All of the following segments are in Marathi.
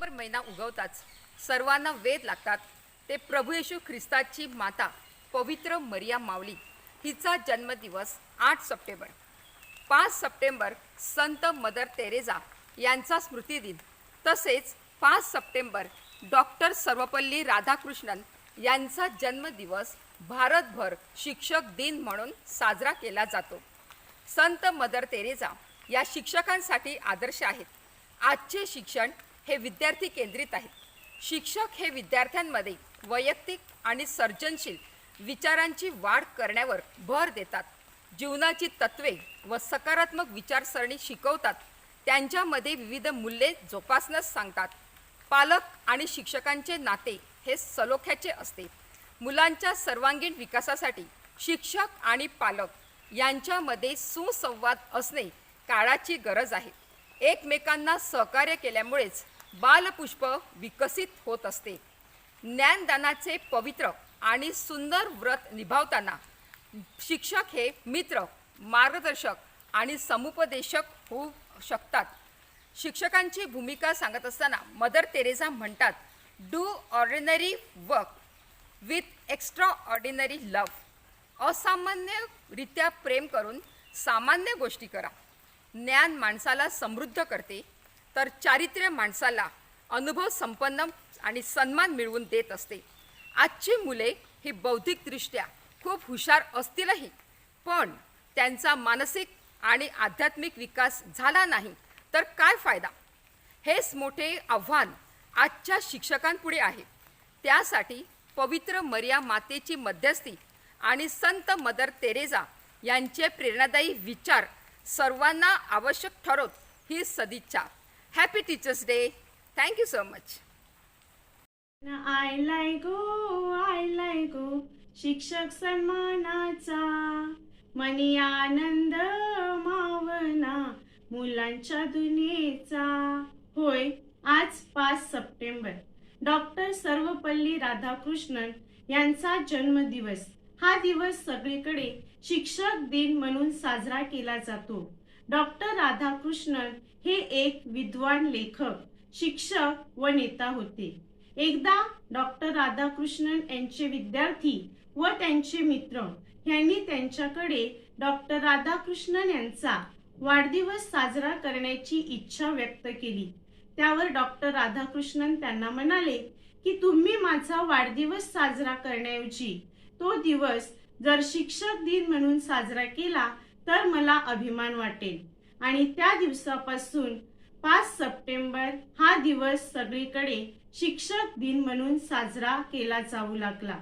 सप्टेंबर महिना उगवताच सर्वांना वेध लागतात ते प्रभू येशू ख्रिस्ताची माता पवित्र मरिया माऊली हिचा जन्मदिवस 8 सप्टेंबर. 5 सप्टेंबर संत मदर तेरेसा यांचा स्मृतिदिन, तसेच 5 सप्टेंबर डॉक्टर सर्वपल्ली राधाकृष्णन यांचा जन्मदिवस भारतभर शिक्षक दिन म्हणून साजरा केला जातो. संत मदर तेरेसा या शिक्षकांसाठी आदर्श आहेत. आजचे शिक्षण हे विद्यार्थी केंद्रित आहे. शिक्षक हे विद्यार्थ्यांमध्ये वैयक्तिक आणि सर्जनशील विचारांची वाढ करण्यावर भर देतात. जीवनाची तत्त्वे व सकारात्मक विचारसरणी शिकवतात. त्यांच्यामध्ये विविध मूल्ये जोपासण्यास सांगतात. पालक आणि शिक्षकांचे नाते हे सलोख्याचे असते. मुलांच्या सर्वांगीण विकासासाठी शिक्षक आणि पालक यांच्यामध्ये सुसंवाद असणे काळाची गरज आहे. एकमेकांना सहकार्य केल्यामुळेच बालपुष्प विकसित होत असते. ज्ञानदानाचे पवित्र आणि सुंदर व्रत निभावताना शिक्षक हे मित्र, मार्गदर्शक आणि समुपदेशक होऊ शकतात. शिक्षकांची भूमिका सांगत असताना मदर तेरेसा म्हणतात, do ordinary work with extraordinary love. असामान्यरित्या प्रेम करून सामान्य गोष्टी करा. ज्ञान माणसाला समृद्ध करते, तर चारित्र्य माणसाला अनुभव संपन्न आणि सन्मान मिळवून देत असते. आजची मुले ही बौद्धिकदृष्ट्या खूप हुशार असतीलही, पण त्यांचा मानसिक आणि आध्यात्मिक विकास झाला नाही तर काय फायदा? हेच मोठे आव्हान आजच्या शिक्षकांपुढे आहे. त्यासाठी पवित्र मरिया मातेची मध्यस्थी आणि संत मदर तेरेसा यांचे प्रेरणादायी विचार सर्वांना आवश्यक ठरवत ही सदिच्छा. Happy teachers day. Thank you so much. आय गो शिक्षक सन्मानाचा, मनी आनंद मावना मुलांच्या दुनियेचा. होय, आज 5 सप्टेंबर डॉक्टर सर्वपल्ली राधाकृष्णन यांचा जन्मदिवस. हा दिवस सगळीकडे शिक्षक दिन म्हणून साजरा केला जातो. डॉक्टर राधाकृष्णन हे एक विद्वान लेखक, शिक्षक व नेता होते. एकदा डॉक्टर राधाकृष्णन यांचे विद्यार्थी व त्यांचे मित्र यांनी त्यांच्याकडे डॉक्टर राधाकृष्णन यांचा वाढदिवस साजरा करण्याची इच्छा व्यक्त केली. त्यावर डॉक्टर राधाकृष्णन त्यांना म्हणाले की तुम्ही माझा वाढदिवस साजरा करण्याऐवजी तो दिवस जर शिक्षक दिन म्हणून साजरा केला तर मला अभिमान वाटेल. आणि त्या दिवसापासून 5 सप्टेंबर हा दिवस सगळीकडे शिक्षक दिन म्हणून साजरा केला जाऊ लागला.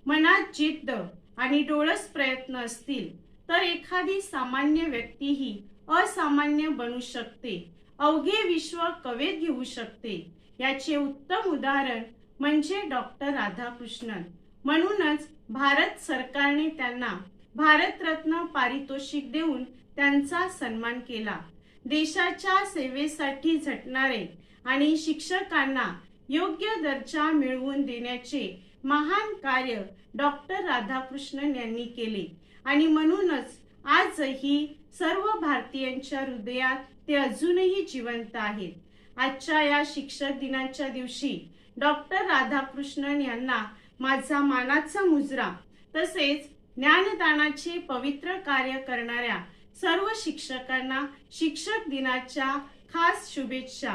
मनात जिद्द आणि डोळस प्रयत्न असतील तर एखादी सामान्य व्यक्तीही असामान्य बनू शकते, अवघे विश्व कवेत घेऊ शकते. याचे उत्तम उदाहरण म्हणजे डॉक्टर राधाकृष्णन. म्हणूनच भारत सरकारने त्यांना भारतरत्न पारितोषिक देऊन त्यांचा सन्मान केला. देशाच्या सेवेसाठी झटणारे आणि शिक्षकांना योग्य दर्जा मिळवून देण्याचे महान कार्य डॉक्टर राधाकृष्णन यांनी केले. आणि म्हणूनच आजही सर्व भारतीयांच्या हृदयात ते अजूनही जिवंत आहेत. आजच्या या शिक्षक दिनाच्या दिवशी डॉक्टर राधाकृष्णन यांना माझा मानाचा मुजरा, तसेच ज्ञानदानाचे पवित्र कार्य करणाऱ्या सर्व शिक्षकांना शिक्षक दिनाच्या खास शुभेच्छा.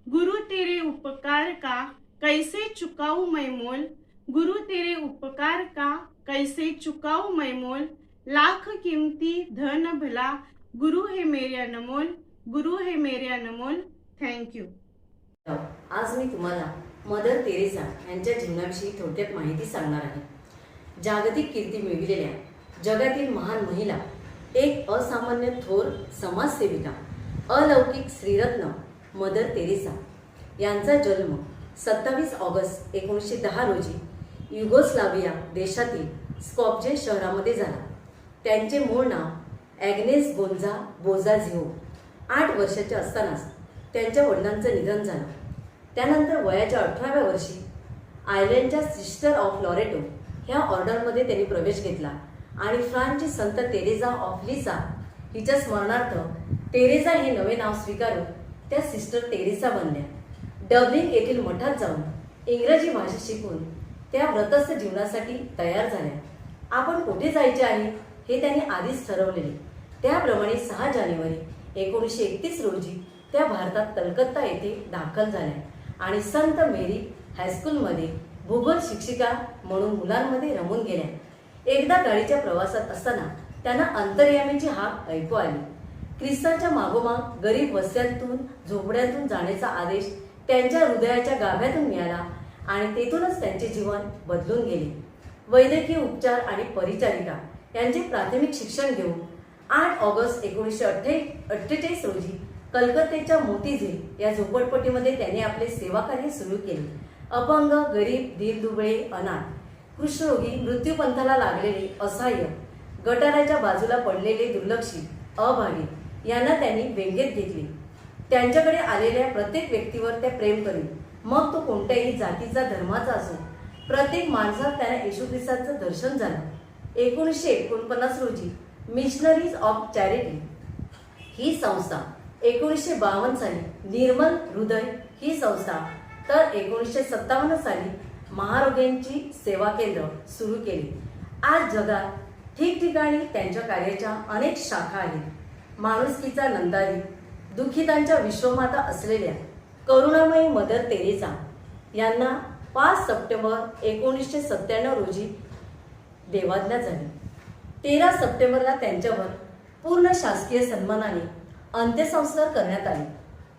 गुरु तेरे उपकार का कैसे चुकाऊ मैं मोल, गुरु तेरे उपकार का कैसे चुकाऊ मैं मोल, लाख किमती धन भला, गुरु है मेरे अनमोल, गुरु है मेरे अनमोल. थँक्यू. आज मी तुम्हाला मदर तेरेसा यांच्या जीवनाविषयी थोडक्यात माहिती सांगणार आहे. जागतिक कीर्ती मिळविलेल्या जगातील महान महिला, एक असामान्य थोर समाजसेविका, अलौकिक श्रीरत्न मदर तेरेसा यांचा जन्म 27 ऑगस्ट 1910 रोजी युगोस्लाविया देशातील स्कॉप्जे शहरामध्ये झाला. त्यांचे मूळ नाव ॲग्नेस गोंझा बोजाझिओ. 8 वर्षाचे असतानाच त्यांच्या वडिलांचं निधन झालं. त्यानंतर वयाच्या 18व्या वर्षी आयर्लंडच्या सिस्टर ऑफ लॉरेटो ह्या ऑर्डरमध्ये त्यांनी प्रवेश घेतला आणि फ्रान्सची संत तेरेसा ऑफ लिसा हिच्या स्मरणार्थ तेरेसा हे नवे नाव स्वीकारून त्या सिस्टर तेरेसा बनल्या. डबलिन येथील मठात जाऊन इंग्रजी भाषा शिकून त्या व्रतस्थ जीवनासाठी तयार झाल्या. आपण कुठे जायचे आहे हे त्यांनी आधीच ठरवलेले. त्याप्रमाणे 6 जानेवारी 1931 रोजी त्या भारतात कलकत्ता येथे दाखल झाल्या आणि संत मेरी हायस्कूलमध्ये भूगोल शिक्षिका म्हणून मुलांमध्ये रमून गेल्या. एकदा गाडीच्या प्रवासात असताना त्यांना अंतर्यामीची हाक ऐकू आली. ख्रिस्ताच्या मागोमाग गरीब वस्त्यांतून झोपड्यांतून जाण्याचा आदेश त्यांच्या हृदयाच्या गाभ्यातून मिळाला आणि तेथूनच त्यांचे जीवन बदलून गेले. वैद्यकीय उपचार आणि परिचारिका यांचे प्राथमिक शिक्षण घेऊन 8 ऑगस्ट 1948 रोजी कलकत्त्याच्या मोती झील या झोपडपट्टीमध्ये त्यांनी आपले सेवाकार्य सुरू केले. अपंग, गरीब, दीनदुबळे, अनाथ, कुष्ठरोगी, मृत्यूपंथाला लागलेले, असहाय्य, गटाराच्या बाजूला पडलेले, दुर्लक्षित, अभागी यांना त्यांनी व्यंगेत घेतले. त्यांच्याकडे आलेल्या प्रत्येक व्यक्तीवर त्या प्रेम करीत, मग तो कोणत्याही जातीचा, धर्माचा असो. प्रत्येक माणसात त्यांना येशू ख्रिस्ताचं दर्शन झालं. 1949 रोजी मिशनरीज ऑफ चॅरिटी ही संस्था, 1952 साली निर्मल हृदय ही संस्था, तर 1957 साली महारोग्यांची सेवा केंद्र सुरू केली. आज जगात ठिकठिकाणी त्यांच्या कार्याच्या अनेक शाखा आहेत. माणुसकीचा नंदारी, दुःखितांच्या विश्वमाता असलेल्या करुणामयी मदर तेरेसा यांना 5 सप्टेंबर 1997 रोजी देवाज्ञा झाली. 13 सप्टेंबरला त्यांच्यावर पूर्ण शासकीय सन्मानाने अंत्यसंस्कार करण्यात आले.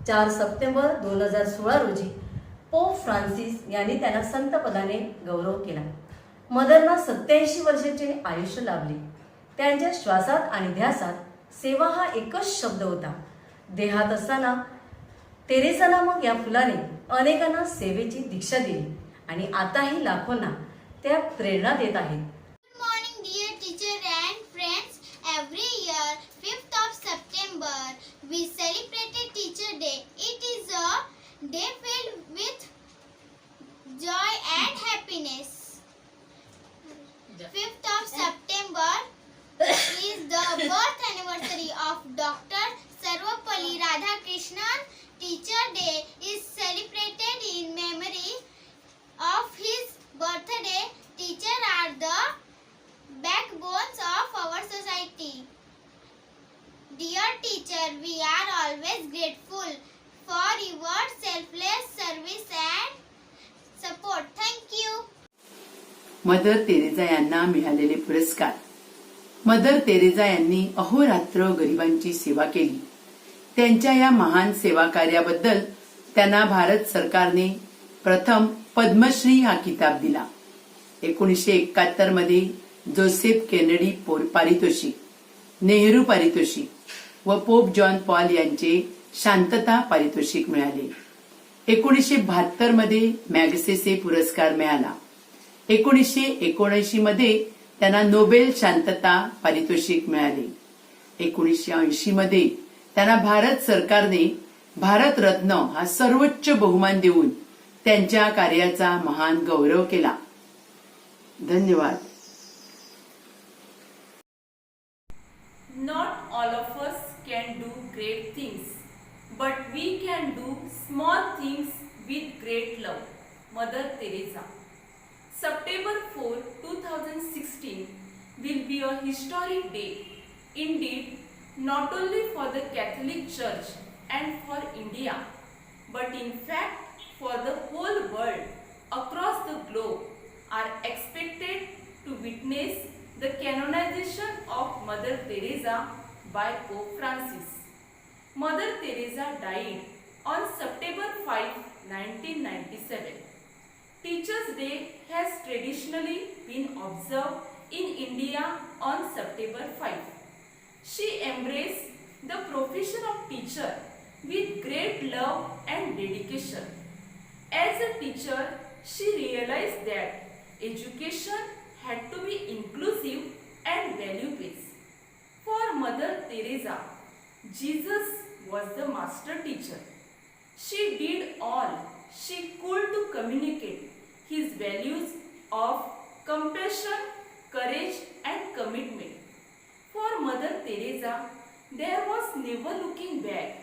4 सप्टेंबर 2016 रोजी पोप फ्रान्सिस यांनी त्यांना संत पदाने गौरव केला. मदरना 87 वर्षाचे आयुष्य लाभले. त्यांच्या श्वासात आणि ध्यासात सेवा हा एकच शब्द होता. देहात असताना तेरेसाला मग या फुलाने अनेकांना सेवेची दीक्षा दिली आणि आताही लाखोंना त्या प्रेरणा देत आहेत. Good morning, dear teacher and friends. Every year, 5th of September, we celebrated Teacher Day. It is a day filled with joy and happiness. 5th of September is the birth anniversary of Dr. Sarvapalli Radhakrishnan. Teacher Day is celebrated in memory of his birthday. Teachers are the backbones of our society. Dear teacher, we are always grateful for your selfless service and support. Thank you. Mother Teresa यांना मिळालेले पुरस्कार. मदर तेरेसा यांनी अहोरात्र गरिबांची सेवा केली. त्यांच्या या महान सेवा कार्याबद्दल त्यांना भारत सरकारने प्रथम पद्मश्री हा किताब दिला. 1971 मध्ये जोसेफ केनेडी पारितोषिक, नेहरू पारितोषिक व पोप जॉन पॉल यांचे शांतता पारितोषिक मिळाले. 1972 मध्ये मॅगसेसे पुरस्कार मिळाला. 1979 मध्ये त्यांना नोबेल शांतता पारितोषिक मिळाले. 1980 मध्ये त्यांना भारत सरकारने भारत रत्न हा सर्वोच्च बहुमान देऊन त्यांच्या कार्याचा महान गौरव केला. धन्यवाद. Not all of us can do great things, but we can do small things with great love. Mother Teresa. September 4, 2016 will be a historic day. Indeed, not only for the Catholic Church and for India, but in fact for the whole world across the globe are expected to witness the canonization of Mother Teresa by Pope Francis. Mother Teresa died on September 5, 1997. Teachers' Day has traditionally been observed in India on September 5. She embraced the profession of teacher with great love and dedication. As a teacher, she realized that education had to be inclusive and value-based. For Mother Teresa, Jesus was the master teacher. She did all she could to communicate his values of compassion, courage and commitment. For Mother Teresa, there was never looking back.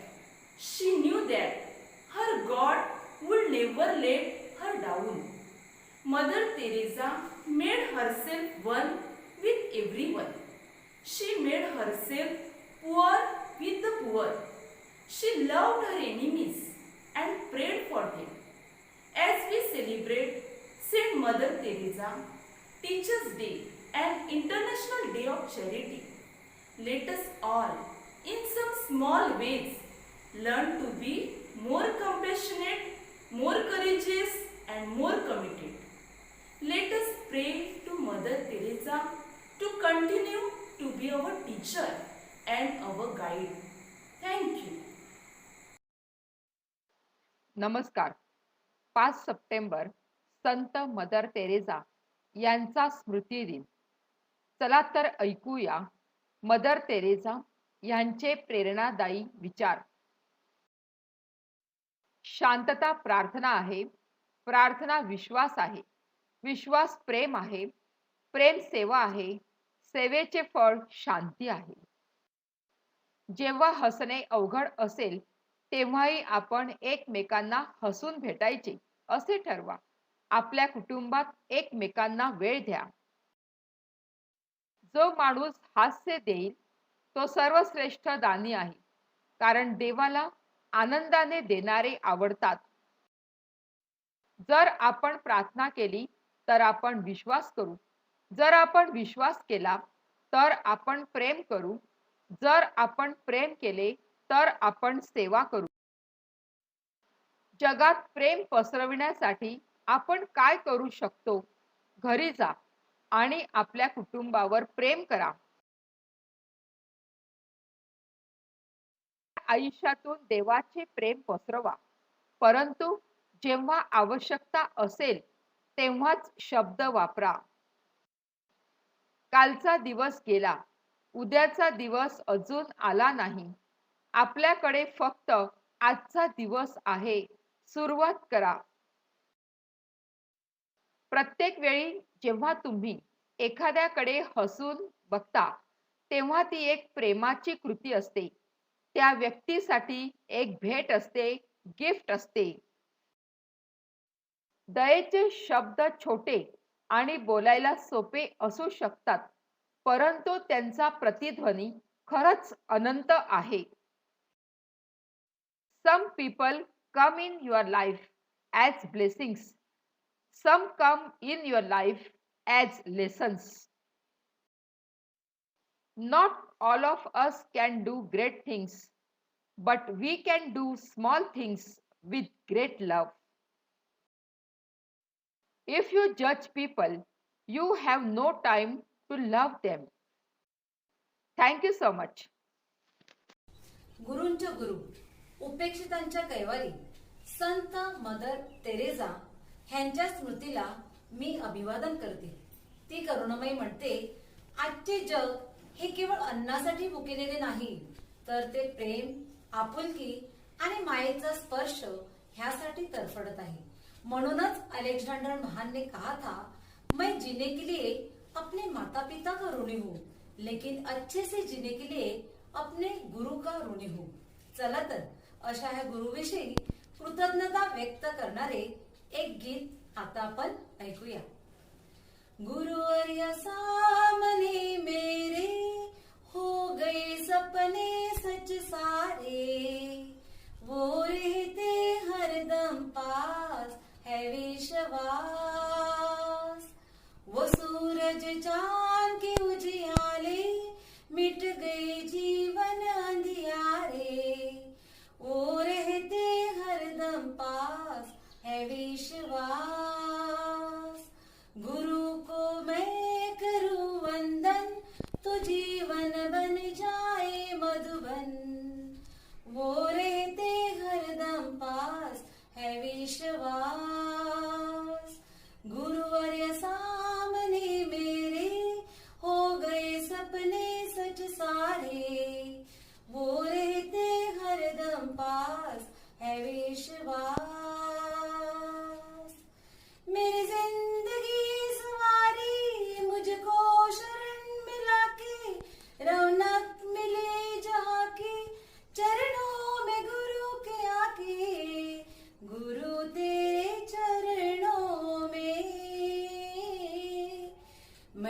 She knew that her God would never let her down. Mother Teresa made herself one with everyone. She made herself poor with the poor. She loved her enemies and prayed for them. As we celebrate Saint Mother Teresa Teachers' Day and International Day of Charity, let us all, in some small ways, learn to be more compassionate, more courageous, and more committed. Let us pray to Mother Teresa to continue to be our teacher and our guide. Thank you. नमस्कार. 5 सप्टेंबर संत मदर तेरेसा यांचा स्मृती दिन. चला तर ऐकूया मदर तेरेसा यांचे प्रेरणादायी विचार. शांतता प्रार्थना आहे, प्रार्थना विश्वास आहे, विश्वास प्रेम आहे, प्रेम सेवा आहे, सेवेचे फळ शांती आहे. जेव्हा हसणे अवघड असेल तेव्हाही आपण एकमेकांना हसून भेटायचे असे ठरवा. आपल्या कुटुंबात एकमेकांना वेळ द्या. जो माणूस हास्य देईल तो सर्वश्रेष्ठ दानी आहे, कारण देवाला आनंदाने देणारे आवडतात. जर आपण प्रार्थना केली तर आपण विश्वास करू. जर आपण विश्वास केला तर आपण प्रेम करू. जर आपण प्रेम केले तर आपण सेवा करू. जगात प्रेम पसरविण्यासाठी आपण काय करू शकतो? घरी जा आणि आपल्या कुटुंबावर प्रेम करा. आयुष्यातून देवाचे प्रेम पसरवा, परंतु जेव्हा आवश्यकता असेल तेव्हाच शब्द वापरा. कालचा दिवस गेला, उद्याचा दिवस अजून आला नाही. आपल्याकडे फक्त आजचा दिवस आहे. सुरुवात करा. प्रत्येक वेळी जेव्हा तुम्ही एखाद्याकडे हसून बघता तेव्हा ती एक प्रेमाची कृती असते. त्या व्यक्तीसाठी एक भेट असते, गिफ्ट असते. दयेचे शब्द छोटे आणि बोलायला सोपे असू शकतात, परंतु त्यांचा प्रतिध्वनी खरंच अनंत आहे. Some people come in your life as blessings. Some come in your life as lessons. Not all of us can do great things, but we can do small things with great love. If you judge people, you have no time to love them. Thank you so much. गुरूंच्या गुरु, उपेक्षितांच्या कैवारी संत मदर तेरेसा ह्यांच्या स्मृतीला मी अभिवादन करते. ती करुणामयी म्हणते, आजचे जग हे केवळ अन्नासाठी भुकेलेले नाही, तर ते प्रेम, आपुलकी आणि मायेचा स्पर्श ह्यासाठी तडफडत आहे. म्हणूनच अलेक्झांडर महान ने कहा था, मैं जीने के लिए अपने माता पिता का ऋणी हूँ, लेकिन अच्छे से जीने के लिए अपने गुरु का ऋणी हूँ. चला तर अशा ह्या गुरुविषयी कृतज्ञता व्यक्त करणारे एक गीत आता आपण ऐकूया. गुरुवर्य सामने मेरे हो गए सपने सच सारे, वो रहते हरदम पास है विश्वास. वो सूरज चांद के उजियाले मिट गए जीवन अंधियारे, वो रहते हरदम पास है विश्वास. गुरु को मैं करूं वंदन तो जीवन बन जाए मधुर.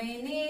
मैंने